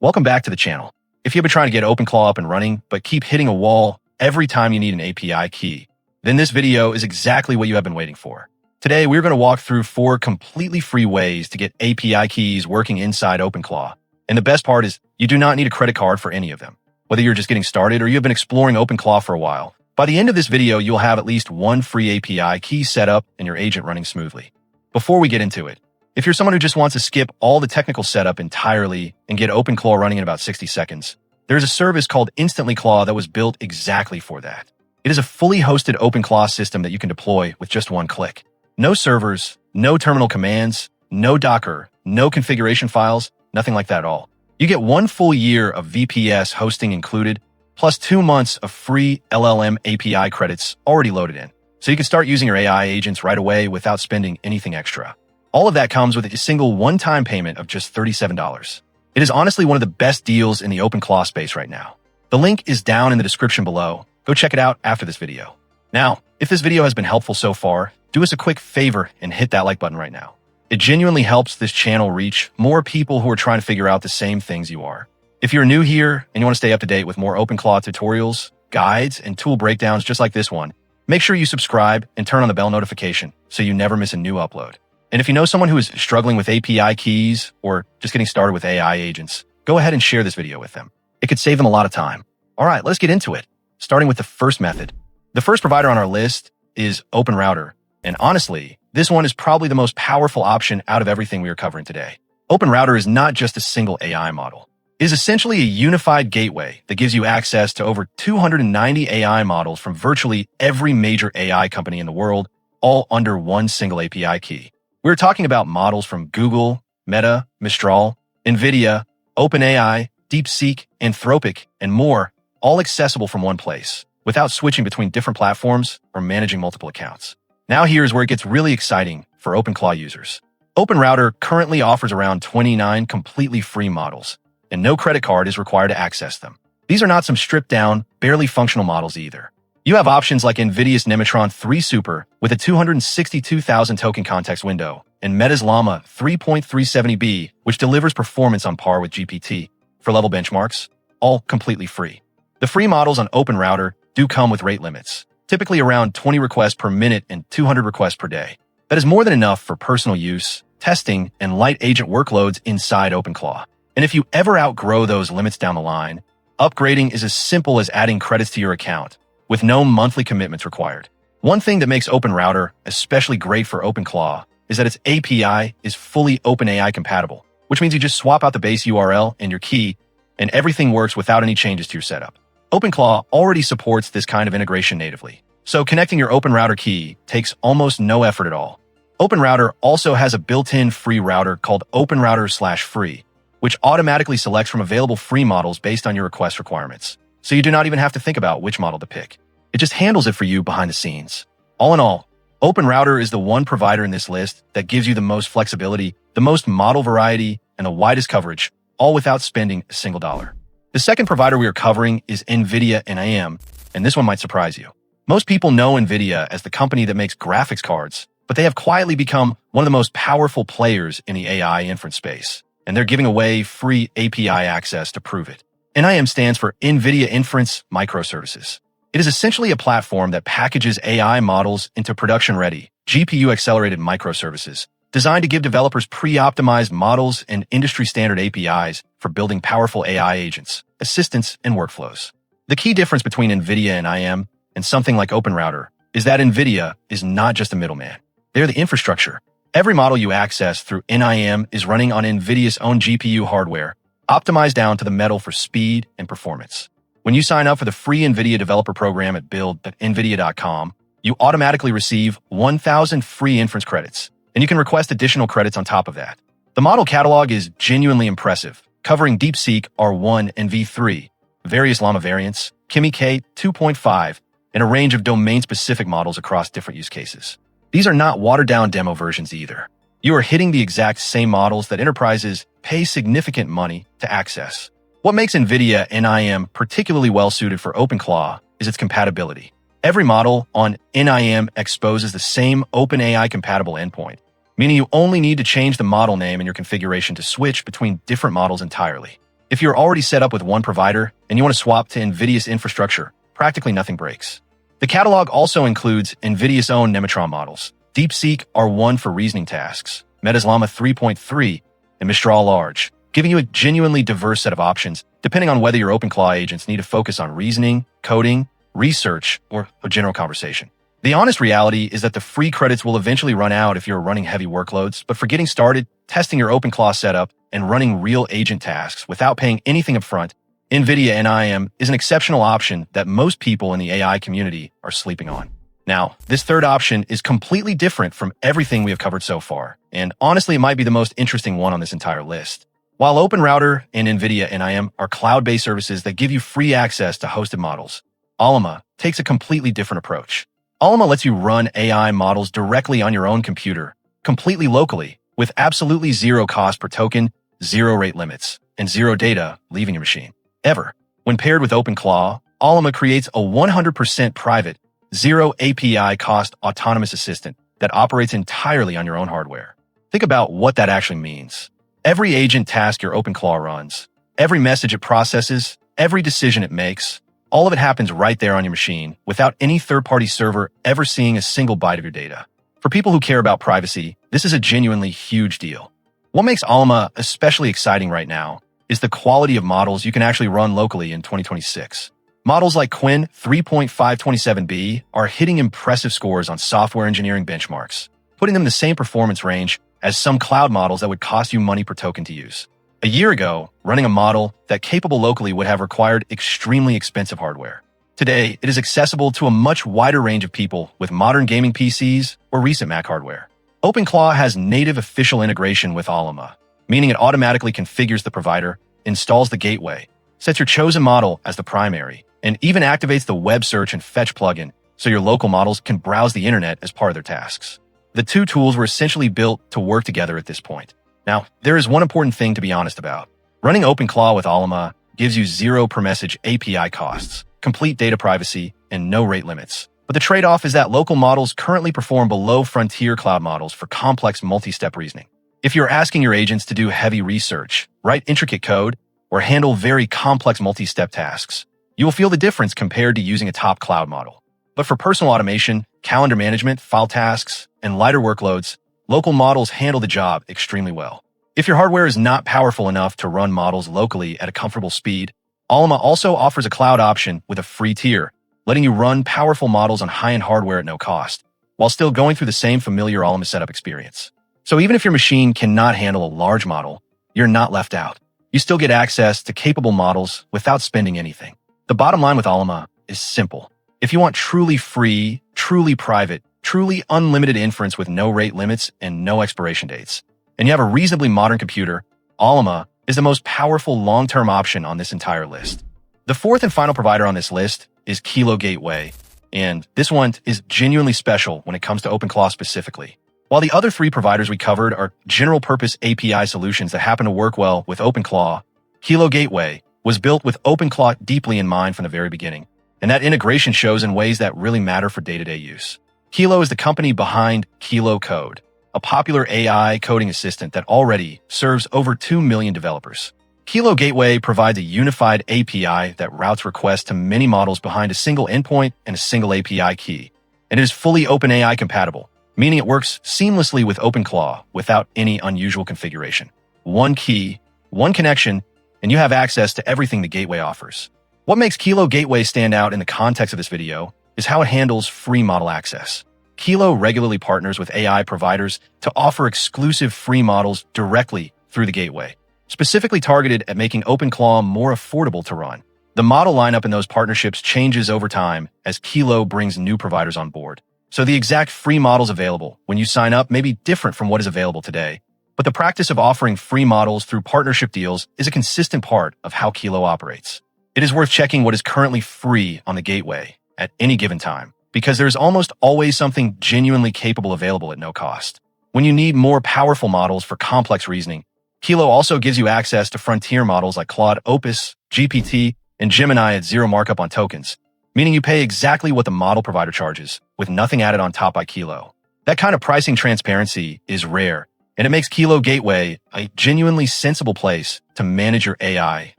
Welcome back to the channel. If you've been trying to get OpenClaw up and running, but keep hitting a wall every time you need an API key, then this video is exactly what you have been waiting for. Today, we're going to walk through 4 completely free ways to get API keys working inside OpenClaw. And the best part is you do not need a credit card for any of them. Whether you're just getting started or you've been exploring OpenClaw for a while, by the end of this video, you'll have at least one free API key set up and your agent running smoothly. Before we get into it, if you're someone who just wants to skip all the technical setup entirely and get OpenClaw running in about 60 seconds, there's a service called InstantlyClaw that was built exactly for that. It is a fully hosted OpenClaw system that you can deploy with just one click. No servers, no terminal commands, no Docker, no configuration files, nothing like that at all. You get 1 full year of VPS hosting included, plus 2 months of free LLM API credits already loaded in. So you can start using your AI agents right away without spending anything extra. All of that comes with a single one-time payment of just $37. It is honestly one of the best deals in the OpenClaw space right now. The link is down in the description below. Go check it out after this video. Now, if this video has been helpful so far, do us a quick favor and hit that like button right now. It genuinely helps this channel reach more people who are trying to figure out the same things you are. If you're new here and you want to stay up to date with more OpenClaw tutorials, guides, and tool breakdowns just like this one, make sure you subscribe and turn on the bell notification so you never miss a new upload. And if you know someone who is struggling with API keys or just getting started with AI agents, go ahead and share this video with them. It could save them a lot of time. All right, let's get into it. Starting with the first method. The first provider on our list is OpenRouter. And honestly, this one is probably the most powerful option out of everything we are covering today. OpenRouter is not just a single AI model. It is essentially a unified gateway that gives you access to over 290 AI models from virtually every major AI company in the world, all under one single API key. We're talking about models from Google, Meta, Mistral, NVIDIA, OpenAI, DeepSeek, Anthropic, and more, all accessible from one place, without switching between different platforms or managing multiple accounts. Now here's where it gets really exciting for OpenClaw users. OpenRouter currently offers around 29 completely free models, and no credit card is required to access them. These are not some stripped-down, barely functional models either. You have options like NVIDIA's Nematron 3 Super with a 262,000 token context window, and Meta's Llama 3.370B, which delivers performance on par with GPT. For level benchmarks, all completely free. The free models on OpenRouter do come with rate limits, typically around 20 requests per minute and 200 requests per day. That is more than enough for personal use, testing, and light agent workloads inside OpenClaw. And if you ever outgrow those limits down the line, upgrading is as simple as adding credits to your account, with no monthly commitments required. One thing that makes OpenRouter especially great for OpenClaw is that its API is fully OpenAI compatible, which means you just swap out the base URL and your key, and everything works without any changes to your setup. OpenClaw already supports this kind of integration natively, so connecting your OpenRouter key takes almost no effort at all. OpenRouter also has a built-in free router called OpenRouter/free, which automatically selects from available free models based on your request requirements. So you do not even have to think about which model to pick. It just handles it for you behind the scenes. All in all, OpenRouter is the one provider in this list that gives you the most flexibility, the most model variety, and the widest coverage, all without spending a single dollar. The second provider we are covering is NVIDIA NIM, and this one might surprise you. Most people know NVIDIA as the company that makes graphics cards, but they have quietly become one of the most powerful players in the AI inference space, and they're giving away free API access to prove it. NIM stands for NVIDIA Inference Microservices. It is essentially a platform that packages AI models into production-ready, GPU-accelerated microservices, designed to give developers pre-optimized models and industry-standard APIs for building powerful AI agents, assistants, and workflows. The key difference between NVIDIA and NIM and something like OpenRouter is that NVIDIA is not just a middleman. They're the infrastructure. Every model you access through NIM is running on NVIDIA's own GPU hardware, optimized down to the metal for speed and performance. When you sign up for the free NVIDIA developer program at build.nvidia.com, you automatically receive 1,000 free inference credits, and you can request additional credits on top of that. The model catalog is genuinely impressive, covering DeepSeek R1 and V3, various Llama variants, Kimi K 2.5, and a range of domain-specific models across different use cases. These are not watered-down demo versions either. You are hitting the exact same models that enterprises pay significant money to access. What makes NVIDIA NIM particularly well-suited for OpenClaw is its compatibility. Every model on NIM exposes the same OpenAI-compatible endpoint, meaning you only need to change the model name in your configuration to switch between different models entirely. If you're already set up with one provider and you want to swap to NVIDIA's infrastructure, practically nothing breaks. The catalog also includes NVIDIA's own Nematron models, DeepSeek R1 for reasoning tasks, Meta's Llama 3.3, and Mistral Large, giving you a genuinely diverse set of options depending on whether your OpenClaw agents need to focus on reasoning, coding, research, or a general conversation. The honest reality is that the free credits will eventually run out if you're running heavy workloads, but for getting started, testing your OpenClaw setup, and running real agent tasks without paying anything upfront, NVIDIA NIM is an exceptional option that most people in the AI community are sleeping on. Now, this third option is completely different from everything we have covered so far, and honestly, it might be the most interesting one on this entire list. While OpenRouter and NVIDIA NIM are cloud-based services that give you free access to hosted models, Ollama takes a completely different approach. Ollama lets you run AI models directly on your own computer, completely locally, with absolutely zero cost per token, zero rate limits, and zero data leaving your machine, ever. When paired with OpenClaw, Ollama creates a 100% private, zero API cost autonomous assistant that operates entirely on your own hardware. Think about what that actually means. Every agent task your OpenClaw runs, every message it processes, every decision it makes, all of it happens right there on your machine without any third-party server ever seeing a single byte of your data. For people who care about privacy, this is a genuinely huge deal. What makes Ollama especially exciting right now is the quality of models you can actually run locally in 2026. Models like Qwen 3.527b are hitting impressive scores on software engineering benchmarks, putting them in the same performance range as some cloud models that would cost you money per token to use. A year ago, running a model that capable locally would have required extremely expensive hardware. Today, it is accessible to a much wider range of people with modern gaming PCs or recent Mac hardware. OpenClaw has native official integration with Ollama, meaning it automatically configures the provider, installs the gateway, sets your chosen model as the primary, and even activates the web search and fetch plugin so your local models can browse the internet as part of their tasks. The two tools were essentially built to work together at this point. Now, there is one important thing to be honest about. Running OpenClaw with Ollama gives you zero per message API costs, complete data privacy, and no rate limits. But the trade-off is that local models currently perform below frontier cloud models for complex multi-step reasoning. If you're asking your agents to do heavy research, write intricate code, or handle very complex multi-step tasks, you will feel the difference compared to using a top cloud model. But for personal automation, calendar management, file tasks, and lighter workloads, local models handle the job extremely well. If your hardware is not powerful enough to run models locally at a comfortable speed, Ollama also offers a cloud option with a free tier, letting you run powerful models on high-end hardware at no cost, while still going through the same familiar Ollama setup experience. So even if your machine cannot handle a large model, you're not left out. You still get access to capable models without spending anything. The bottom line with Ollama is simple. If you want truly free, truly private, truly unlimited inference with no rate limits and no expiration dates, and you have a reasonably modern computer, Ollama is the most powerful long-term option on this entire list. The fourth and final provider on this list is Kilo Gateway, and this one is genuinely special when it comes to OpenClaw specifically. While the other three providers we covered are general-purpose API solutions that happen to work well with OpenClaw, Kilo Gateway was built with OpenClaw deeply in mind from the very beginning, and that integration shows in ways that really matter for day-to-day use. Kilo is the company behind Kilo Code, a popular AI coding assistant that already serves over 2 million developers. Kilo Gateway provides a unified API that routes requests to many models behind a single endpoint and a single API key, and it is fully OpenAI compatible, meaning it works seamlessly with OpenClaw without any unusual configuration. One key, one connection, and you have access to everything the gateway offers. What makes Kilo Gateway stand out in the context of this video is how it handles free model access. Kilo regularly partners with AI providers to offer exclusive free models directly through the gateway, specifically targeted at making OpenClaw more affordable to run. The model lineup in those partnerships changes over time as Kilo brings new providers on board. So the exact free models available when you sign up may be different from what is available today, but the practice of offering free models through partnership deals is a consistent part of how Kilo operates. It is worth checking what is currently free on the gateway at any given time, because there is almost always something genuinely capable available at no cost. When you need more powerful models for complex reasoning, Kilo also gives you access to frontier models like Claude Opus, GPT, and Gemini at zero markup on tokens, meaning you pay exactly what the model provider charges, with nothing added on top by Kilo. That kind of pricing transparency is rare, and it makes Kilo Gateway a genuinely sensible place to manage your AI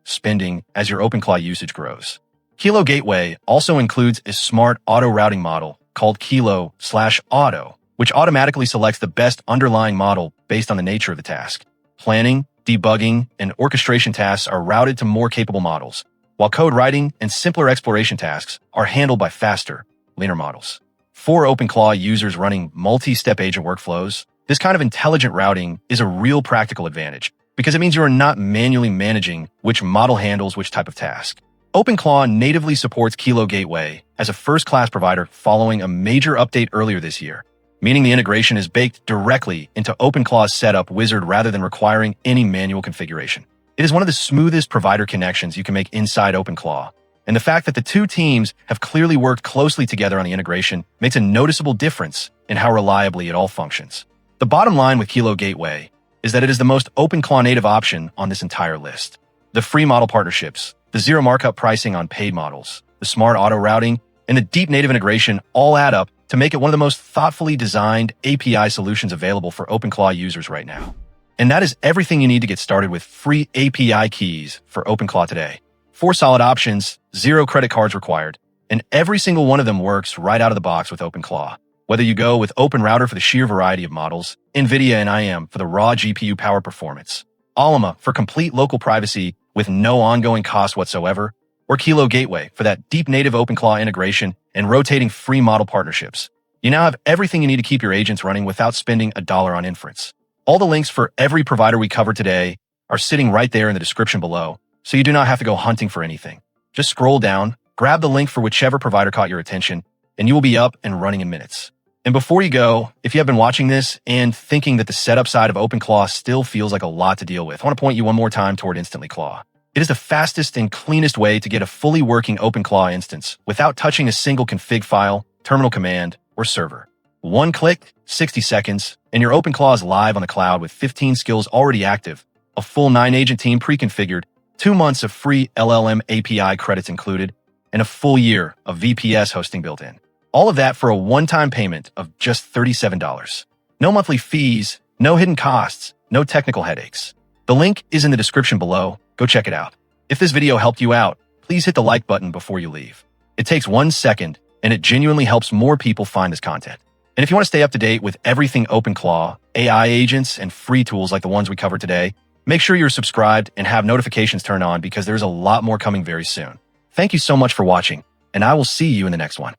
spending as your OpenClaw usage grows. Kilo Gateway also includes a smart auto routing model called Kilo/Auto, which automatically selects the best underlying model based on the nature of the task. Planning, debugging, and orchestration tasks are routed to more capable models, while code writing and simpler exploration tasks are handled by faster, leaner models. For OpenClaw users running multi-step agent workflows, this kind of intelligent routing is a real practical advantage because it means you are not manually managing which model handles which type of task. OpenClaw natively supports Kilo Gateway as a first-class provider following a major update earlier this year, meaning the integration is baked directly into OpenClaw's setup wizard rather than requiring any manual configuration. It is one of the smoothest provider connections you can make inside OpenClaw, and the fact that the two teams have clearly worked closely together on the integration makes a noticeable difference in how reliably it all functions. The bottom line with Kilo Gateway is that it is the most OpenClaw native option on this entire list. The free model partnerships, the zero markup pricing on paid models, the smart auto routing, and the deep native integration all add up to make it one of the most thoughtfully designed API solutions available for OpenClaw users right now. And that is everything you need to get started with free API keys for OpenClaw today. 4 solid options, 0 credit cards required, and every single one of them works right out of the box with OpenClaw. Whether you go with OpenRouter for the sheer variety of models, NVIDIA NIM for the raw GPU power performance, Ollama for complete local privacy with no ongoing cost whatsoever, or Kilo Gateway for that deep native OpenClaw integration and rotating free model partnerships, you now have everything you need to keep your agents running without spending $1 on inference. All the links for every provider we covered today are sitting right there in the description below, so you do not have to go hunting for anything. Just scroll down, grab the link for whichever provider caught your attention, and you will be up and running in minutes. And before you go, if you have been watching this and thinking that the setup side of OpenClaw still feels like a lot to deal with, I want to point you one more time toward Instantly Claw. It is the fastest and cleanest way to get a fully working OpenClaw instance without touching a single config file, terminal command, or server. One click, 60 seconds, and your OpenClaw is live on the cloud with 15 skills already active, a full 9-agent team pre-configured, 2 months of free LLM API credits included, and a full year of VPS hosting built in. All of that for a one-time payment of just $37. No monthly fees, no hidden costs, no technical headaches. The link is in the description below. Go check it out. If this video helped you out, please hit the like button before you leave. It takes 1 second, and it genuinely helps more people find this content. And if you want to stay up to date with everything OpenClaw, AI agents, and free tools like the ones we covered today, make sure you're subscribed and have notifications turned on because there's a lot more coming very soon. Thank you so much for watching, and I will see you in the next one.